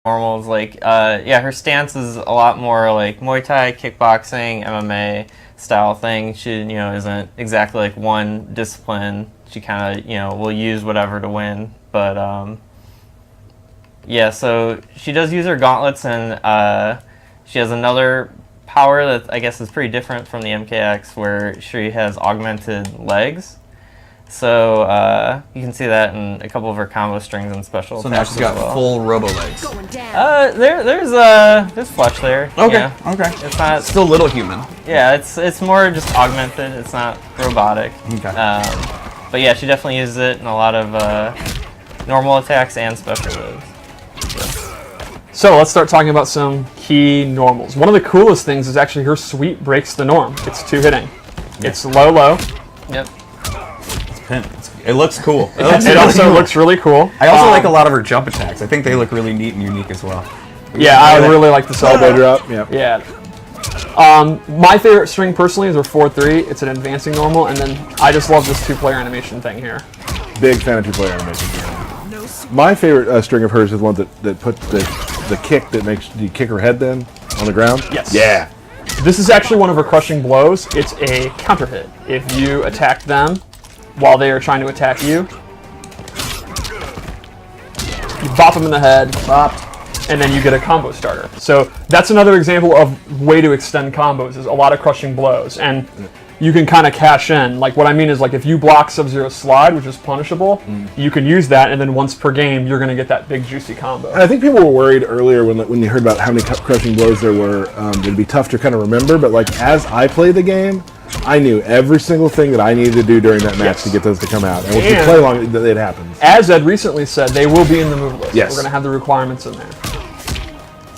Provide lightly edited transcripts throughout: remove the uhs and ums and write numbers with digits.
normals. Like, yeah, her stance is a lot more like Muay Thai, kickboxing, MMA style thing. She, isn't exactly like one discipline. She kind of, will use whatever to win. But, yeah, so she does use her gauntlets, and she has another power that I guess is pretty different from the MKX, where she has augmented legs. So you can see that in a couple of her combo strings and special. So now she's got full robo legs. There's flesh there. Okay. Yeah. Okay. It's not still little human. Yeah, it's more just augmented. It's not robotic. Okay. But yeah, she definitely uses it in a lot of normal attacks and special moves. So let's start talking about some key normals. One of the coolest things is actually her sweep breaks the norm. It's 2 hitting. Yeah. It's low, low. Yep. It looks cool. It also looks really cool. I also like a lot of her jump attacks. I think they look really neat and unique as well. Yeah, I really like the elbow drop. Yeah. My favorite string personally is her 4-3. It's an advancing normal, and then I just love this 2-player animation thing here. Big fan of 2-player animation. My favorite string of hers is one that puts the kick that makes you kick her head then on the ground. Yes. Yeah. This is actually one of her crushing blows. It's a counter hit. If you attack them while they are trying to attack you, you bop them in the head, and then you get a combo starter. So that's another example of way to extend combos, is a lot of crushing blows. And you can kind of cash in. Like, what I mean is, like, if you block Sub-Zero's slide, which is punishable, you can use that, and then once per game, you're going to get that big, juicy combo. And I think people were worried earlier when you heard about how many crushing blows there were. It'd be tough to kind of remember, but, like, as I played the game, I knew every single thing that I needed to do during that match to get those to come out. And once you play long, it happens. As Ed recently said, they will be in the move list. Yes. We're going to have the requirements in there.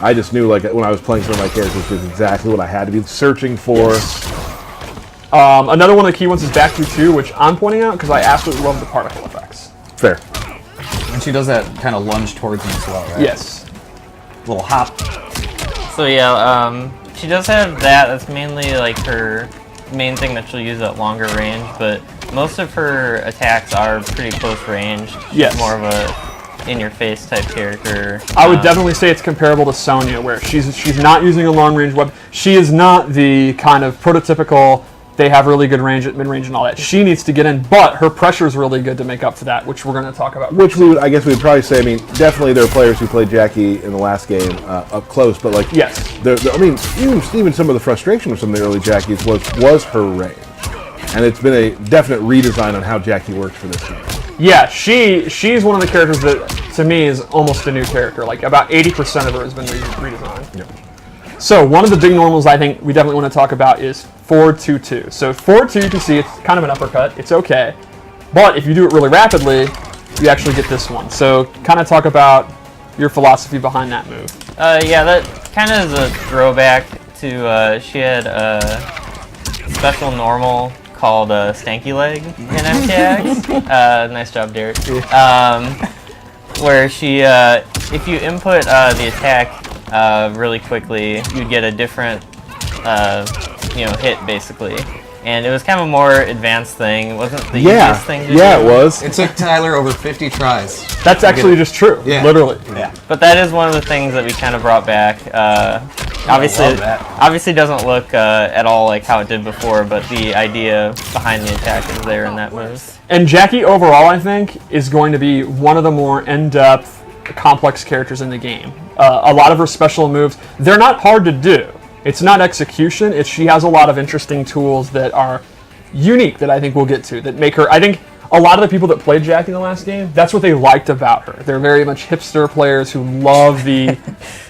I just knew, like, when I was playing some of my characters, this is exactly what I had to be searching for. Another one of the key ones is back through 2, which I'm pointing out because I absolutely love the particle effects. Fair. And she does that kind of lunge towards him as well, right? Yes. Little hop. So yeah, she does have that. That's mainly like her main thing that she'll use at longer range, but most of her attacks are pretty close range. She's more of a in-your-face type character. I would definitely say it's comparable to Sonya, where she's not using a long-range weapon. She is not the kind of prototypical, they have really good range at mid-range and all that. She needs to get in, but her pressure is really good to make up for that, which we're going to talk about. Which I guess we would probably say, I mean, definitely there are players who played Jackie in the last game up close, but like, yes, I mean, even some of the frustration with some of the early Jackies was her range, and it's been a definite redesign on how Jackie works for this game. Yeah, she's one of the characters that, to me, is almost a new character. Like, about 80% of her has been redesigned. Yep. So, one of the big normals I think we definitely want to talk about is 4-2-2. So, 4-2, you can see it's kind of an uppercut. It's okay. But if you do it really rapidly, you actually get this one. So, kind of talk about your philosophy behind that move. Yeah, that kind of is a throwback to, she had a special normal called Stanky Leg in MKX. Nice job, Derek. Where she, if you input the attack really quickly, you'd get a different, hit basically. And it was kind of a more advanced thing. It wasn't the easiest thing to do. Yeah, it was. It took Tyler over 50 tries. That's actually just true. Yeah. Literally. Yeah. But that is one of the things that we kind of brought back. Obviously doesn't look at all like how it did before, but the idea behind the attack is there in that move. And Jackie overall, I think, is going to be one of the more in-depth, complex characters in the game. A lot of her special moves, they're not hard to do. It's not execution, she has a lot of interesting tools that are unique that I think we'll get to, that make her, I think a lot of the people that played Jackie in the last game, that's what they liked about her. They're very much hipster players who love the,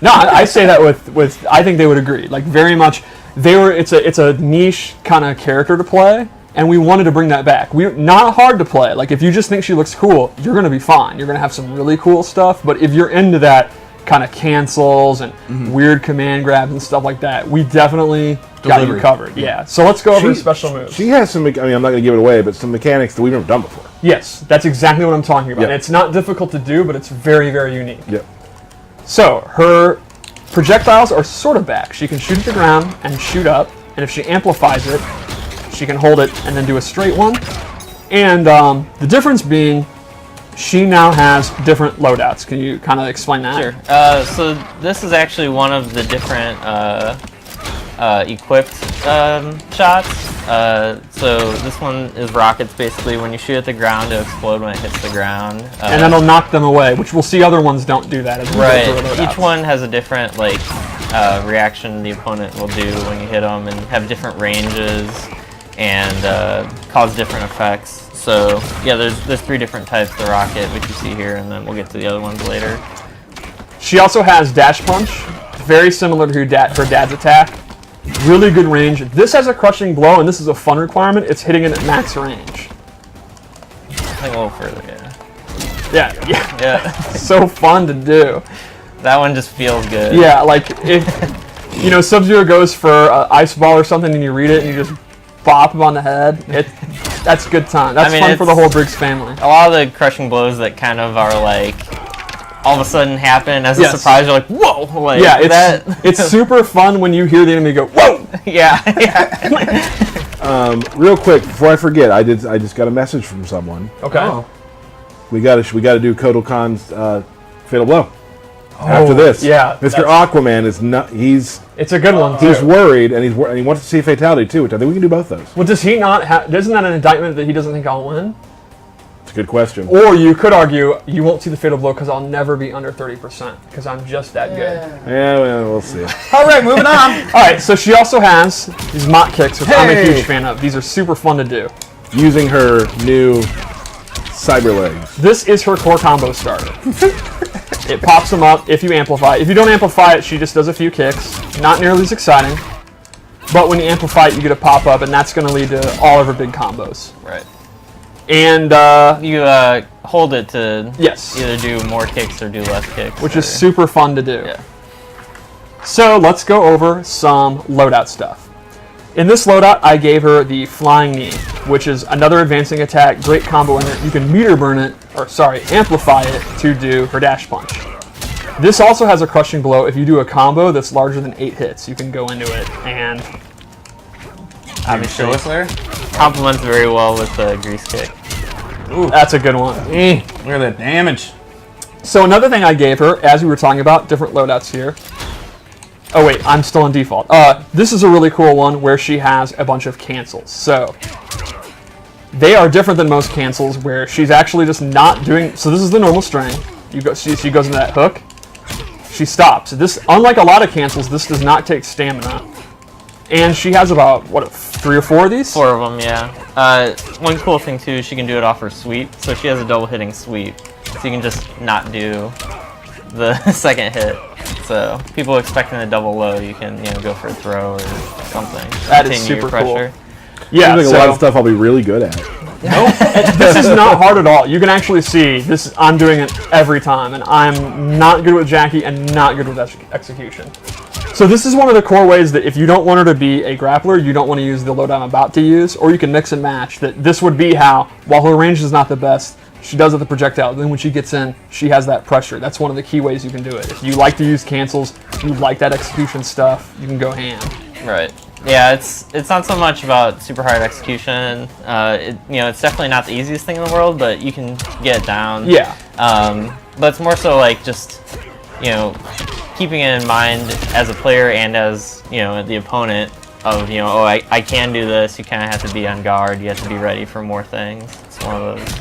no, I say that with, I think they would agree, like very much, it's a niche kind of character to play, and we wanted to bring that back. We're not hard to play, like if you just think she looks cool, you're going to be fine. You're going to have some really cool stuff, but if you're into that, kind of cancels and weird command grabs and stuff like that, we definitely got you covered. Yeah. So let's go over special moves. She has some, I mean, I'm not going to give it away, but some mechanics that we've never done before. Yes, that's exactly what I'm talking about. Yep. And it's not difficult to do, but it's very, very unique. Yep. So her projectiles are sort of back. She can shoot at the ground and shoot up, and if she amplifies it, she can hold it and then do a straight one. And the difference being, she now has different loadouts. Can you kind of explain that? Sure. So this is actually one of the different equipped shots. So this one is rockets. Basically, when you shoot at the ground, it'll explode when it hits the ground. And then it'll knock them away, which we'll see other ones don't do that. As we go Right. through the loadouts. Each one has a different reaction the opponent will do when you hit them, and have different ranges and cause different effects. So yeah, there's 3 different types of rocket, which you see here, and then we'll get to the other ones later. She also has dash punch, very similar to her dad's attack. Really good range. This has a crushing blow, and this is a fun requirement. It's hitting it at max range. I think a little further, yeah. Yeah. Yeah. So fun to do. That one just feels good. Yeah, like if Sub-Zero goes for an ice ball or something, and you read it and you just bop him on the head. That's good time. That's fun for the whole Briggs family. A lot of the crushing blows that kind of are like all of a sudden happen as a surprise. You're like, whoa! Like, yeah, it's super fun when you hear the enemy go, whoa! Yeah. Real quick before I forget, I just got a message from someone. Okay. Oh. We got to do Kotal Khan's Fatal Blow. After this, yeah, Mr. Aquaman is not. It's a good one. He's worried, and he wants to see Fatality too, which I think we can do both those. Well, does he not have? Isn't that an indictment that he doesn't think I'll win? It's a good question. Or you could argue you won't see the Fatal Blow because I'll never be under 30% because I'm just that good. Yeah, well, we'll see. All right, moving on. All right, so she also has these mock kicks, which I'm a huge fan of. These are super fun to do. Using her new cyber legs. This is her core combo starter. It pops them up if you amplify. If you don't amplify it, she just does a few kicks. Not nearly as exciting. But when you amplify it, you get a pop up, and that's going to lead to all of her big combos. Right. And you hold it to yes, either do more kicks or do less kicks. which is super fun to do. Yeah. So let's go over some loadout stuff. In this loadout, I gave her the Flying Knee, which is another advancing attack, great combo in it. You can meter burn it, amplify it to do her dash punch. This also has a crushing blow. If you do a combo that's larger than 8 hits, you can go into it and Obviously, Show us there. complements very well with the grease kick. Ooh, that's a good one. Look at that damage. So another thing I gave her, as we were talking about, different loadouts here. Oh wait, I'm still in default. This is a really cool one where she has a bunch of cancels. So they are different than most cancels where she's actually just not doing. So this is the normal string. She goes into that hook. She stops. This, unlike a lot of cancels, this does not take stamina. And she has about 3 or 4 of these. 4 of them, yeah. One cool thing too, she can do it off her sweep. So she has a double hitting sweep. So you can just not do the second hit. So people expecting a double low, you can go for a throw or something. That is Continue super your pressure. cool. Yeah, Seems like a lot of stuff I'll be really good at. Nope. This is not hard at all. You can actually see this. I'm doing it every time, and I'm not good with Jackie and not good with execution. So this is one of the core ways that if you don't want her to be a grappler, you don't want to use the loadout I'm about to use, or you can mix and match. That this would be how, while her range is not the best, she does with the projectile. Then when she gets in, she has that pressure. That's one of the key ways you can do it. If you like to use cancels, you like that execution stuff, you can go ham. Right. Yeah, it's not so much about super hard execution. It's definitely not the easiest thing in the world, but you can get it down. Yeah. But it's more so like just keeping it in mind as a player and as the opponent of I can do this. You kind of have to be on guard. You have to be ready for more things. It's one of those.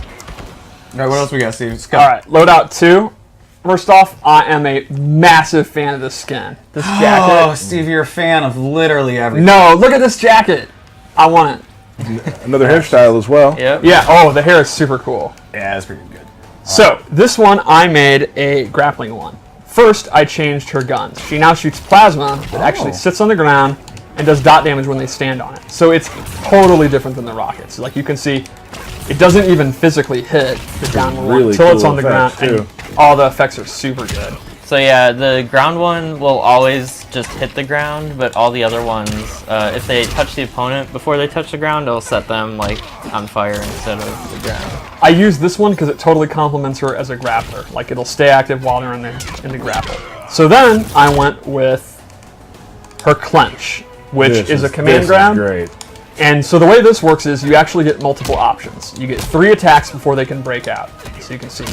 All right, what else we got, Steve? Let's go. All right, loadout 2. First off, I am a massive fan of this skin. This jacket. Oh, Steve, you're a fan of literally everything. No, look at this jacket. I want it. Another hairstyle as well. Yep. Yeah, oh, the hair is super cool. Yeah, that's pretty good. So, this one, I made a grappling one. First, I changed her guns. She now shoots plasma that actually sits on the ground and does dot damage when they stand on it. So it's totally different than the rockets. Like you can see, it doesn't even physically hit the downward one Really until it's cool on the ground, effects, and all the effects are super good. So yeah, the ground one will always just hit the ground, but all the other ones, if they touch the opponent before they touch the ground, it'll set them like on fire instead of the ground. I use this one because it totally complements her as a grappler. Like it'll stay active while they're in the grapple. So then I went with her clench, which is a command grab. Great. And so the way this works is you actually get multiple options. You get 3 attacks before they can break out. So you can see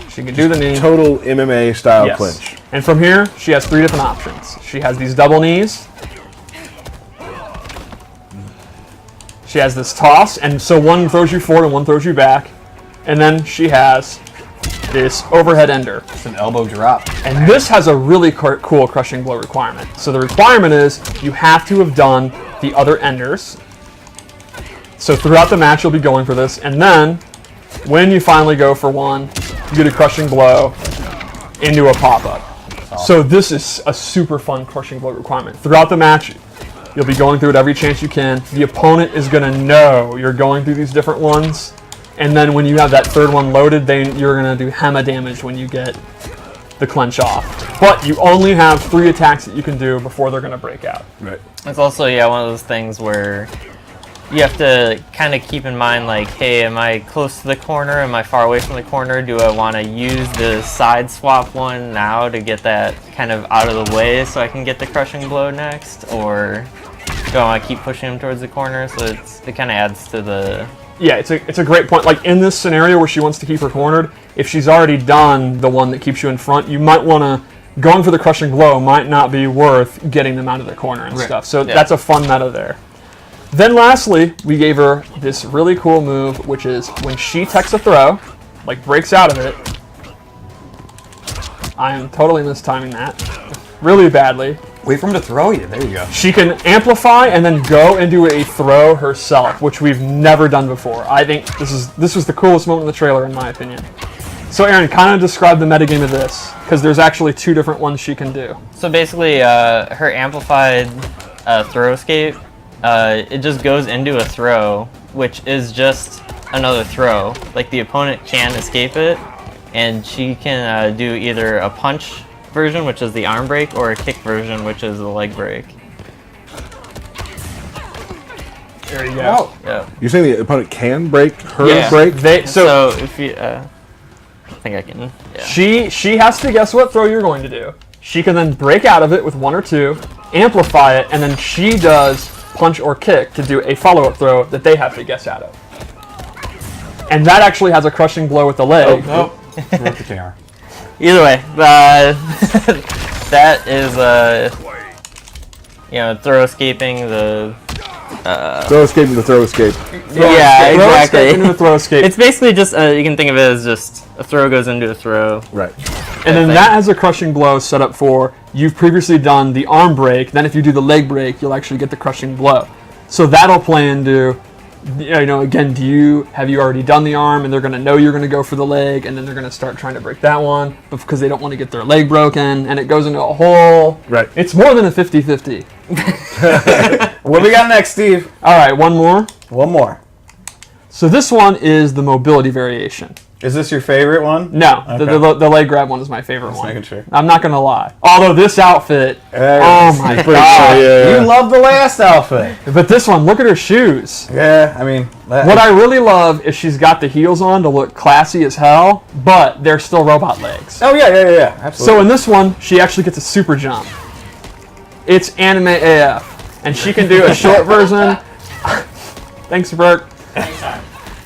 she can do the knee. Total MMA style Yes. clinch. And from here, she has 3 different options. She has these double knees. She has this toss, and so one throws you forward and one throws you back. And then she has this overhead ender. It's an elbow drop. And this has a really cool crushing blow requirement. So the requirement is you have to have done the other enders. So throughout the match, you'll be going for this. And then when you finally go for one, you get a crushing blow into a pop-up. So this is a super fun crushing blow requirement. Throughout the match, you'll be going through it every chance you can. The opponent is going to know you're going through these different ones. And then when you have that third one loaded, then you're going to do hema damage when you get the clench off. But you only have 3 attacks that you can do before they're going to break out. Right. It's also, one of those things where you have to kind of keep in mind, like, hey, am I close to the corner? Am I far away from the corner? Do I want to use the side swap one now to get that kind of out of the way so I can get the crushing blow next? Or do I want to keep pushing him towards the corner? So it kind of adds to the... Yeah, it's a great point. Like in this scenario where she wants to keep her cornered, if she's already done the one that keeps you in front, you might want to, going for the crushing blow might not be worth getting them out of the corner and stuff. So that's a fun meta there. Then lastly, we gave her this really cool move, which is when she techs a throw, like breaks out of it. I am totally mistiming that really badly. Wait for him to throw you. There you go. She can amplify and then go into a throw herself, which we've never done before. I think this was the coolest moment in the trailer, in my opinion. So Aaron, kind of describe the metagame of this, because there's actually 2 different ones she can do. So basically, her amplified throw escape, it just goes into a throw, which is just another throw. Like the opponent can escape it, and she can do either a punch version, which is the arm break, or a kick version, which is the leg break. There you go. Yeah. You're saying the opponent can break her break? So if you, I think I can. Yeah. She has to guess what throw you're going to do. She can then break out of it with 1 or 2, amplify it, and then she does punch or kick to do a follow-up throw that they have to guess out of. And that actually has a crushing blow with the leg. Oh, broke the camera. Either way, that is throw escaping the. Throw escape into throw escape. Yeah, Throw exactly. escape into a throw escape. It's basically just you can think of it as just a throw goes into a throw. Right. And then that has a crushing blow set up for you've previously done the arm break. Then if you do the leg break, you'll actually get the crushing blow. So that'll play into, again, have you already done the arm, and they're going to know you're going to go for the leg, and then they're going to start trying to break that one because they don't want to get their leg broken, and it goes into a whole. Right. It's more than a 50-50. What do we got next, Steve? All right, one more. One more. So this one is the mobility variation. Is this your favorite one? No, Okay. the leg grab one is my favorite one. making sure. I'm not going to lie. Although this outfit, oh my Pretty god. sure, yeah. You love the last outfit. But this one, look at her shoes. Yeah, I mean... What I really love is she's got the heels on to look classy as hell, but they're still robot legs. Oh, yeah, absolutely. So in this one, she actually gets a super jump. It's anime AF. And she can do a short version. Thanks, Bert.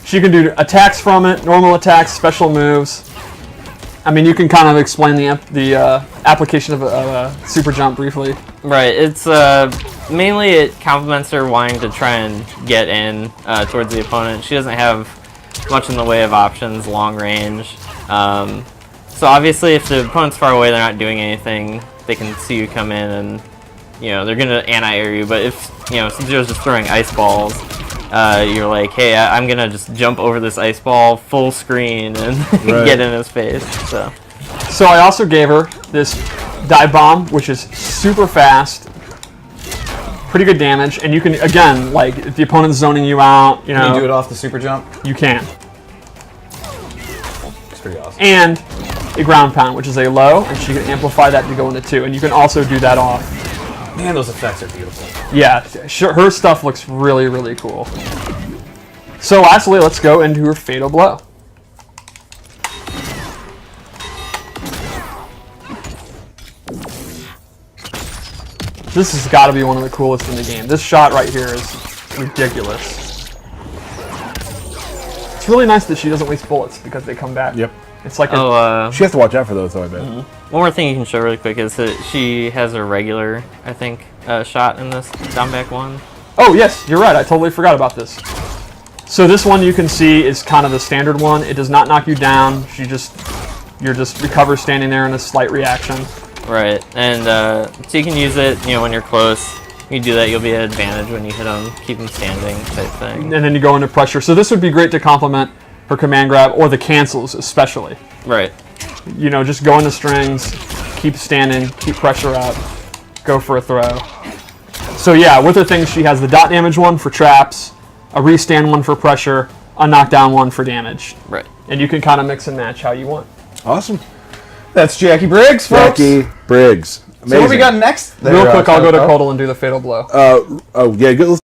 She can do attacks from it, normal attacks, special moves. I mean, you can kind of explain the application of a super jump briefly. Right. It's mainly it complements her wanting to try and get in towards the opponent. She doesn't have much in the way of options, long range. So obviously, if the opponent's far away, they're not doing anything. They can see you come in, and they're gonna anti-air you. But if since you're just throwing ice balls, you're like, hey, I'm gonna just jump over this ice ball full screen and get in his face. So I also gave her this dive bomb, which is super fast, pretty good damage, and you can, again, like if the opponent's zoning you out, Can you do it off the super jump? you can. It's pretty awesome. And a ground pound, which is a low, and she can amplify that to go into 2, and you can also do that off. Man, those effects are beautiful. Yeah, her stuff looks really, really cool. So lastly, let's go into her fatal blow. This has got to be one of the coolest in the game. This shot right here is ridiculous. It's really nice that she doesn't waste bullets because they come back. Yep. It's like She has to watch out for those, though, I bet. one more thing you can show really quick is that she has a regular, I think, shot in this down back one. Oh, yes, you're right. I totally forgot about this. So this one you can see is kind of the standard one. It does not knock you down. You're just recover standing there in a slight reaction. Right, and so you can use it, when you're close. You do that, you'll be at advantage when you hit them, keep them standing type thing. And then you go into pressure. So this would be great to complement her command grab, or the cancels especially. Right. Just go into strings, keep standing, keep pressure up, go for a throw. So yeah, with her things, she has the dot damage one for traps, a restand one for pressure, a knockdown one for damage. Right. And you can kind of mix and match how you want. Awesome. That's Jacque Briggs, folks. Jacque Briggs. Amazing. So what we got next? Real quick, I'll go to Codal and do the fatal blow. Yeah, let's